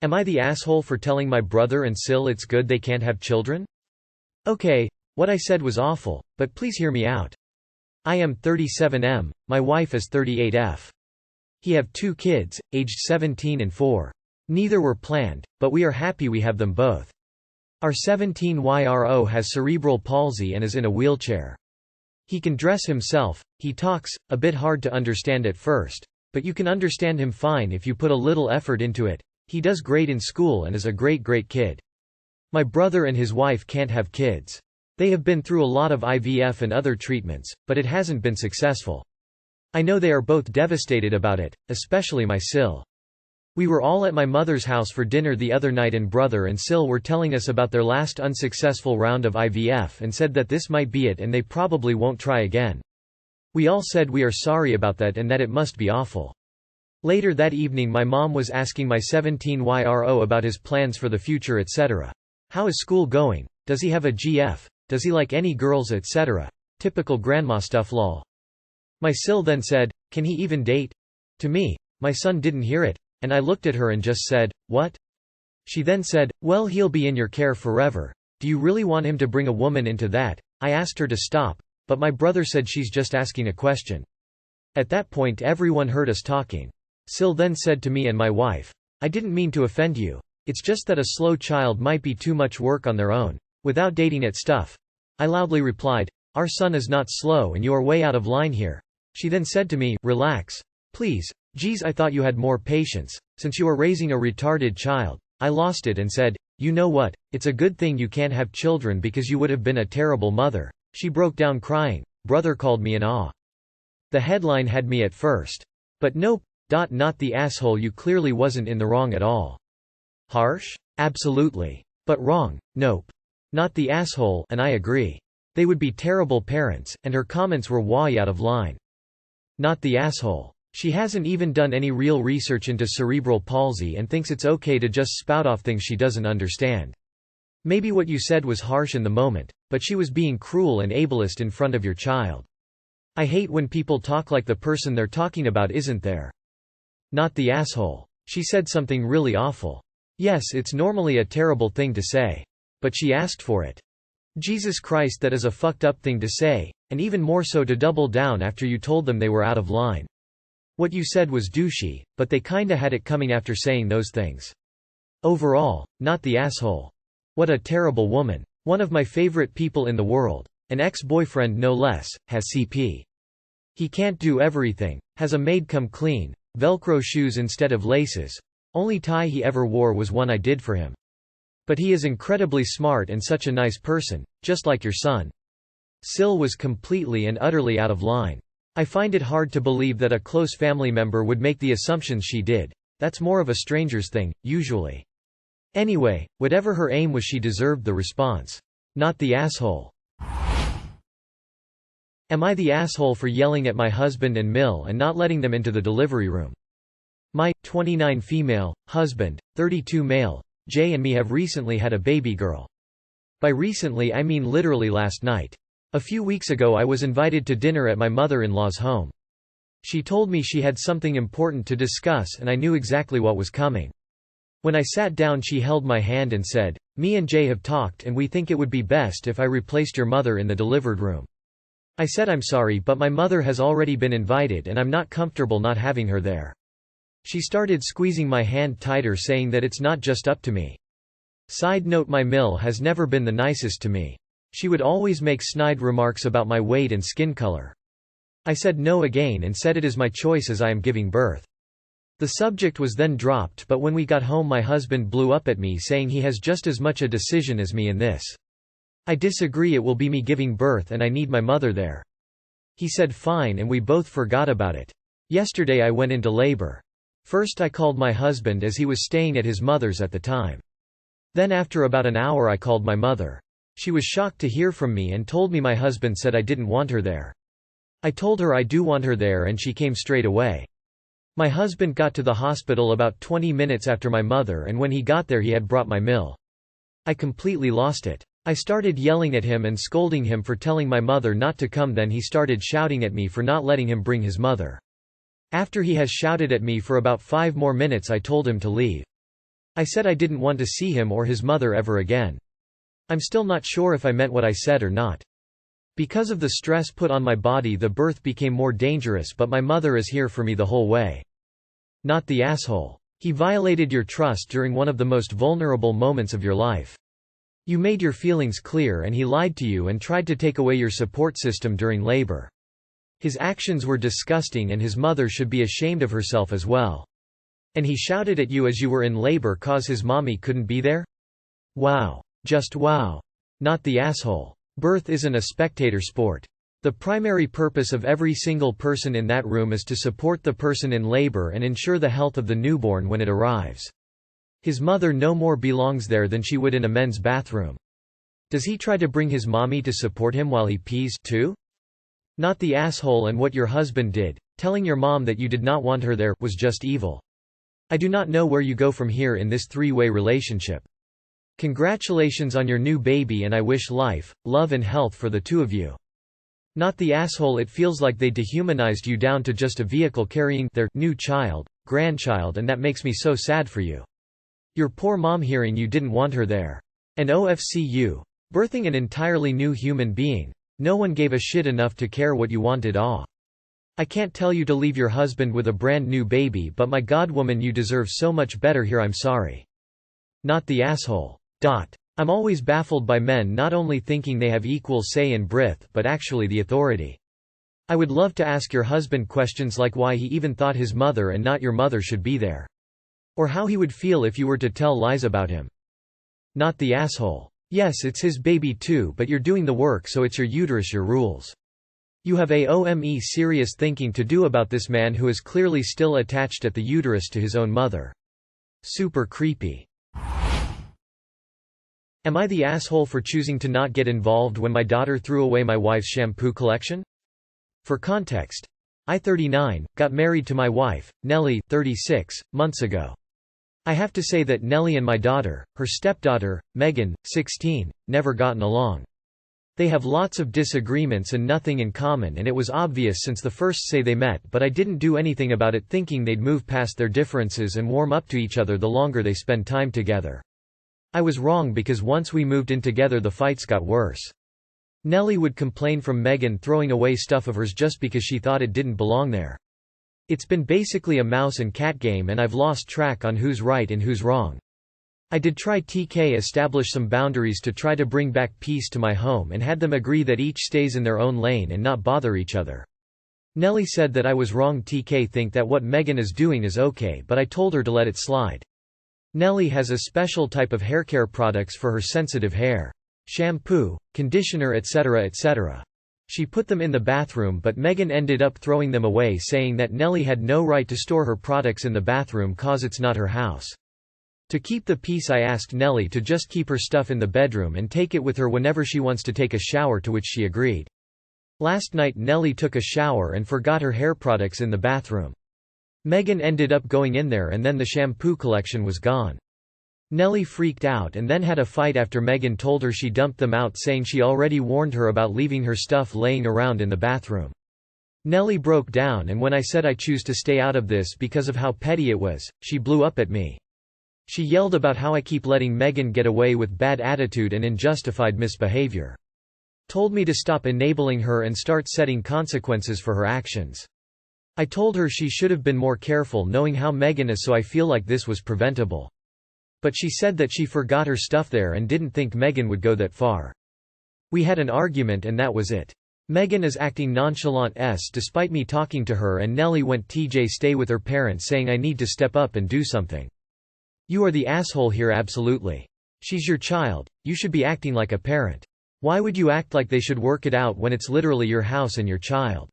Am I the asshole for telling my brother and SIL it's good they can't have children? Okay, what I said was awful, but please hear me out. I am 37M, my wife is 38F. He have 2 kids, aged 17 and 4. Neither were planned, but we are happy we have them both. Our 17-year-old has cerebral palsy and is in a wheelchair. He can dress himself, he talks, a bit hard to understand at first, but you can understand him fine if you put a little effort into it. He does great in school and is a great kid. My brother and his wife can't have kids. They have been through a lot of IVF and other treatments, but it hasn't been successful. I know they are both devastated about it, especially my SIL. We were all at my mother's house for dinner the other night and brother and SIL were telling us about their last unsuccessful round of IVF and said that this might be it and they probably won't try again. We all said we are sorry about that and that it must be awful. Later that evening my mom was asking my 17-year-old about his plans for the future etc. How is school going? Does he have a GF? Does he like any girls etc. Typical grandma stuff lol. My SIL then said, can he even date? To me, my son didn't hear it, and I looked at her and just said, what? She then said, well he'll be in your care forever. Do you really want him to bring a woman into that? I asked her to stop, but my brother said she's just asking a question. At that point everyone heard us talking. SIL then said to me and my wife, I didn't mean to offend you. It's just that a slow child might be too much work on their own, without dating it stuff. I loudly replied, our son is not slow and you are way out of line here. She then said to me, relax. Please. Geez, I thought you had more patience. Since you are raising a retarded child. I lost it and said, you know what, it's a good thing you can't have children because you would have been a terrible mother. She broke down crying. Brother called me in awe. The headline had me at first. But nope. Not the asshole, you clearly wasn't in the wrong at all. Harsh? Absolutely. But wrong, nope. Not the asshole, and I agree. They would be terrible parents, and her comments were way out of line. Not the asshole. She hasn't even done any real research into cerebral palsy and thinks it's okay to just spout off things she doesn't understand. Maybe what you said was harsh in the moment, but she was being cruel and ableist in front of your child. I hate when people talk like the person they're talking about isn't there. Not the asshole. She said something really awful. Yes, it's normally a terrible thing to say. But she asked for it. Jesus Christ, that is a fucked up thing to say, and even more so to double down after you told them they were out of line. What you said was douchey, but they kinda had it coming after saying those things. Overall, not the asshole. What a terrible woman. One of my favorite people in the world. An ex-boyfriend no less, has CP. He can't do everything, has a maid come clean, Velcro shoes instead of laces. Only tie he ever wore was one I did for him. But he is incredibly smart and such a nice person, just like your son. SIL was completely and utterly out of line. I find it hard to believe that a close family member would make the assumptions she did. That's more of a stranger's thing, usually. Anyway, whatever her aim was, she deserved the response. Not the asshole. Am I the asshole for yelling at my husband and Mill and not letting them into the delivery room? My 29 female husband, 32 male, Jay and me have recently had a baby girl. By recently I mean literally last night. A few weeks ago I was invited to dinner at my mother-in-law's home. She told me she had something important to discuss and I knew exactly what was coming. When I sat down she held my hand and said, "Me and Jay have talked and we think it would be best if I replaced your mother in the delivered room." I said I'm sorry but my mother has already been invited and I'm not comfortable not having her there. She started squeezing my hand tighter saying that it's not just up to me. Side note, my Mill has never been the nicest to me. She would always make snide remarks about my weight and skin color. I said no again and said it is my choice as I am giving birth. The subject was then dropped, but when we got home my husband blew up at me saying he has just as much a decision as me in this. I disagree, it will be me giving birth and I need my mother there. He said fine and we both forgot about it. Yesterday I went into labor. First I called my husband as he was staying at his mother's at the time. Then after about an hour I called my mother. She was shocked to hear from me and told me my husband said I didn't want her there. I told her I do want her there and she came straight away. My husband got to the hospital about 20 minutes after my mother and when he got there he had brought my Mill. I completely lost it. I started yelling at him and scolding him for telling my mother not to come, then he started shouting at me for not letting him bring his mother. After he has shouted at me for about 5 more minutes I told him to leave. I said I didn't want to see him or his mother ever again. I'm still not sure if I meant what I said or not. Because of the stress put on my body, the birth became more dangerous, but my mother is here for me the whole way. Not the asshole. He violated your trust during one of the most vulnerable moments of your life. You made your feelings clear and he lied to you and tried to take away your support system during labor. His actions were disgusting and his mother should be ashamed of herself as well. And he shouted at you as you were in labor cause his mommy couldn't be there? Wow. Just wow. Not the asshole. Birth isn't a spectator sport. The primary purpose of every single person in that room is to support the person in labor and ensure the health of the newborn when it arrives. His mother no more belongs there than she would in a men's bathroom. Does he try to bring his mommy to support him while he pees, too? Not the asshole. And what your husband did, telling your mom that you did not want her there, was just evil. I do not know where you go from here in this three-way relationship. Congratulations on your new baby and I wish life, love and health for the two of you. Not the asshole. It feels like they dehumanized you down to just a vehicle carrying their new child, grandchild, and that makes me so sad for you. Your poor mom hearing you didn't want her there. And OFCU. Birthing an entirely new human being. No one gave a shit enough to care what you wanted. I can't tell you to leave your husband with a brand new baby, but my god woman, you deserve so much better here. I'm sorry. Not the asshole. I'm always baffled by men not only thinking they have equal say in birth but actually the authority. I would love to ask your husband questions like why he even thought his mother and not your mother should be there. Or how he would feel if you were to tell lies about him. Not the asshole. Yes, it's his baby too, but you're doing the work, so it's your uterus, your rules. You have serious thinking to do about this man who is clearly still attached at the uterus to his own mother. Super creepy. Am I the asshole for choosing to not get involved when my daughter threw away my wife's shampoo collection? For context, I, 39, got married to my wife, Nellie, 36, months ago. I have to say that Nellie and my daughter, her stepdaughter, Megan, 16, never gotten along. They have lots of disagreements and nothing in common, and it was obvious since the first say they met, but I didn't do anything about it, thinking they'd move past their differences and warm up to each other the longer they spend time together. I was wrong because once we moved in together the fights got worse. Nellie would complain from Megan throwing away stuff of hers just because she thought it didn't belong there. It's been basically a mouse and cat game and I've lost track on who's right and who's wrong. I did try to establish some boundaries to try to bring back peace to my home and had them agree that each stays in their own lane and not bother each other. Nellie said that I was wrong. Think that what Megan is doing is okay, but I told her to let it slide. Nellie has a special type of haircare products for her sensitive hair. Shampoo, conditioner, etc. etc. She put them in the bathroom, but Megan ended up throwing them away, saying that Nellie had no right to store her products in the bathroom cause it's not her house. To keep the peace, I asked Nellie to just keep her stuff in the bedroom and take it with her whenever she wants to take a shower, to which she agreed. Last night Nellie took a shower and forgot her hair products in the bathroom. Megan ended up going in there and then the shampoo collection was gone. Nellie freaked out and then had a fight after Megan told her she dumped them out, saying she already warned her about leaving her stuff laying around in the bathroom. Nellie broke down, and when I said I choose to stay out of this because of how petty it was, she blew up at me. She yelled about how I keep letting Megan get away with bad attitude and unjustified misbehavior. Told me to stop enabling her and start setting consequences for her actions. I told her she should have been more careful knowing how Megan is, so I feel like this was preventable. But she said that she forgot her stuff there and didn't think Megan would go that far. We had an argument and that was it. Megan is acting nonchalant despite me talking to her, and Nellie went stay with her parents, saying I need to step up and do something. You are the asshole here. Absolutely. She's your child, you should be acting like a parent. Why would you act like they should work it out when it's literally your house and your child?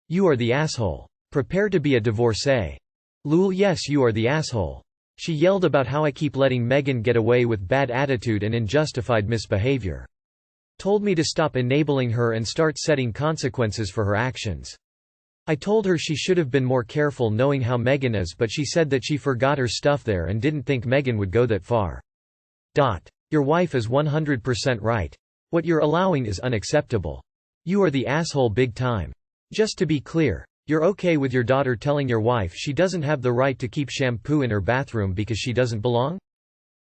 You are the asshole. Prepare to be a divorcee. Lul, yes, you are the asshole. She yelled about how I keep letting Megan get away with bad attitude and unjustified misbehavior. Told me to stop enabling her and start setting consequences for her actions. I told her she should have been more careful knowing how Megan is, but she said that she forgot her stuff there and didn't think Megan would go that far. Your wife is 100% right. What you're allowing is unacceptable. You are the asshole big time. Just to be clear, You're okay with your daughter telling your wife she doesn't have the right to keep shampoo in her bathroom because she doesn't belong?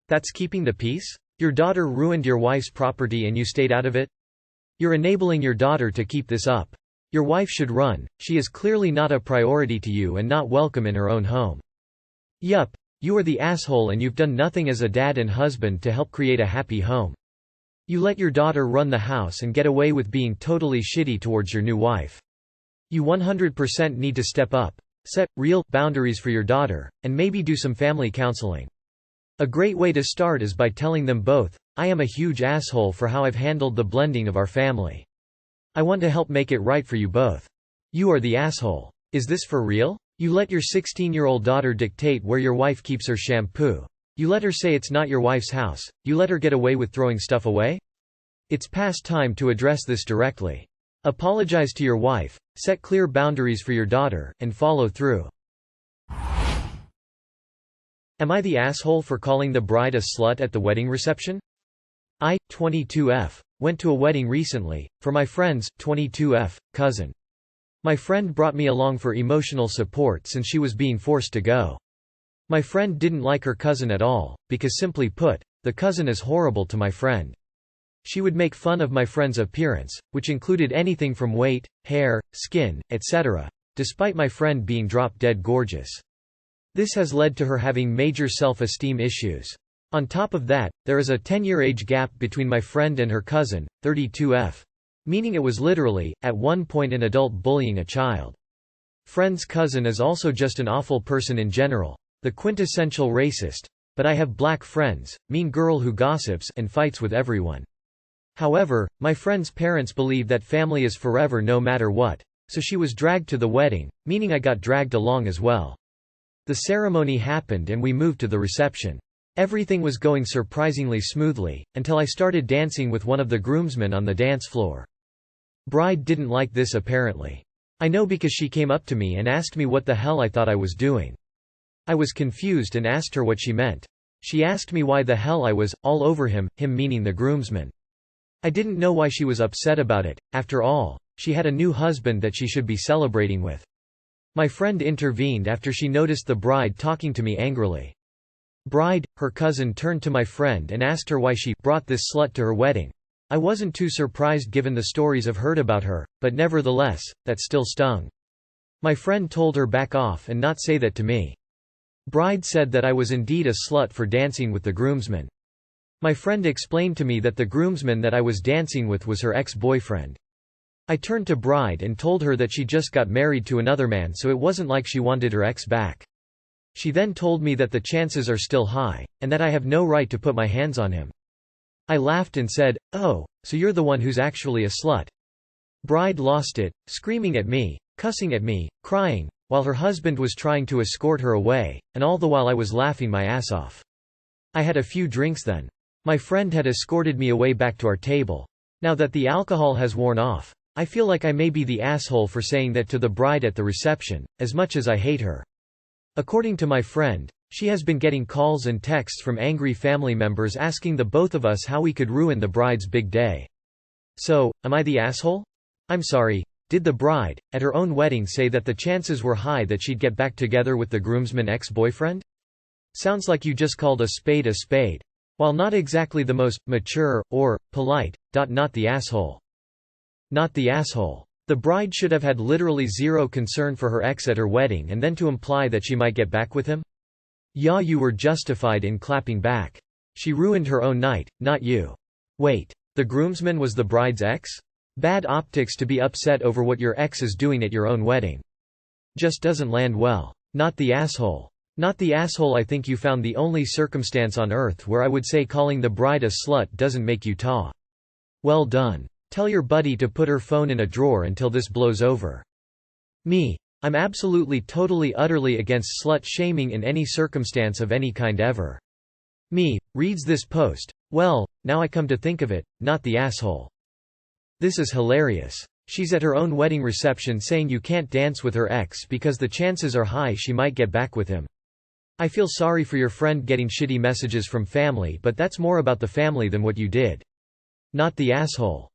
That's keeping the peace? Your daughter ruined your wife's property and you stayed out of it? You're enabling your daughter to keep this up. Your wife should run, she is clearly not a priority to you and not welcome in her own home. Yup, you are the asshole and you've done nothing as a dad and husband to help create a happy home. You let your daughter run the house and get away with being totally shitty towards your new wife. You 100% need to step up, set real boundaries for your daughter, and maybe do some family counseling. A great way to start is by telling them both, I am a huge asshole for how I've handled the blending of our family. I want to help make it right for you both. You are the asshole. Is this for real? You let your 16-year-old daughter dictate where your wife keeps her shampoo. You let her say it's not your wife's house. You let her get away with throwing stuff away? It's past time to address this directly. Apologize to your wife, set clear boundaries for your daughter, and follow through. Am I the asshole for calling the bride a slut at the wedding reception? I, 22F, went to a wedding recently, for my friend's, 22F, cousin. My friend brought me along for emotional support since she was being forced to go. My friend didn't like her cousin at all, because simply put, the cousin is horrible to my friend. She would make fun of my friend's appearance, which included anything from weight, hair, skin, etc., despite my friend being drop-dead gorgeous. This has led to her having major self-esteem issues. On top of that, there is a 10-year age gap between my friend and her cousin, 32F. Meaning it was literally, at one point an adult bullying a child. Friend's cousin is also just an awful person in general. The quintessential racist. But I have black friends, mean girl who gossips and fights with everyone. However, my friend's parents believe that family is forever no matter what, so she was dragged to the wedding, meaning I got dragged along as well. The ceremony happened and we moved to the reception. Everything was going surprisingly smoothly, until I started dancing with one of the groomsmen on the dance floor. Bride didn't like this apparently. I know because she came up to me and asked me what the hell I thought I was doing. I was confused and asked her what she meant. She asked me why the hell I was, all over him meaning the groomsman. I didn't know why she was upset about it, after all, she had a new husband that she should be celebrating with. My friend intervened after she noticed the bride talking to me angrily. Bride, her cousin turned to my friend and asked her why she brought this slut to her wedding. I wasn't too surprised given the stories I've heard about her, but nevertheless, that still stung. My friend told her back off and not say that to me. Bride said that I was indeed a slut for dancing with the groomsman. My friend explained to me that the groomsman that I was dancing with was her ex-boyfriend. I turned to Bride and told her that she just got married to another man, so it wasn't like she wanted her ex back. She then told me that the chances are still high, and that I have no right to put my hands on him. I laughed and said, "Oh, so you're the one who's actually a slut." Bride lost it, screaming at me, cussing at me, crying, while her husband was trying to escort her away, and all the while I was laughing my ass off. I had a few drinks then. My friend had escorted me away back to our table. Now that the alcohol has worn off, I feel like I may be the asshole for saying that to the bride at the reception, as much as I hate her. According to my friend, she has been getting calls and texts from angry family members asking the both of us how we could ruin the bride's big day. So, am I the asshole? I'm sorry, did the bride, at her own wedding, say that the chances were high that she'd get back together with the groomsman ex-boyfriend? Sounds like you just called a spade a spade. While not exactly the most mature, or polite, not the asshole. Not the asshole. The bride should have had literally zero concern for her ex at her wedding and then to imply that she might get back with him? Yeah, you were justified in clapping back. She ruined her own night, not you. Wait, the groomsman was the bride's ex? Bad optics to be upset over what your ex is doing at your own wedding. Just doesn't land well. Not the asshole. Not the asshole. I think you found the only circumstance on earth where I would say calling the bride a slut doesn't make you taw. Well done. Tell your buddy to put her phone in a drawer until this blows over. Me. I'm absolutely totally utterly against slut-shaming in any circumstance of any kind ever. Me. Reads this post. Well, now I come to think of it, not the asshole. This is hilarious. She's at her own wedding reception saying you can't dance with her ex because the chances are high she might get back with him. I feel sorry for your friend getting shitty messages from family, but that's more about the family than what you did. Not the asshole.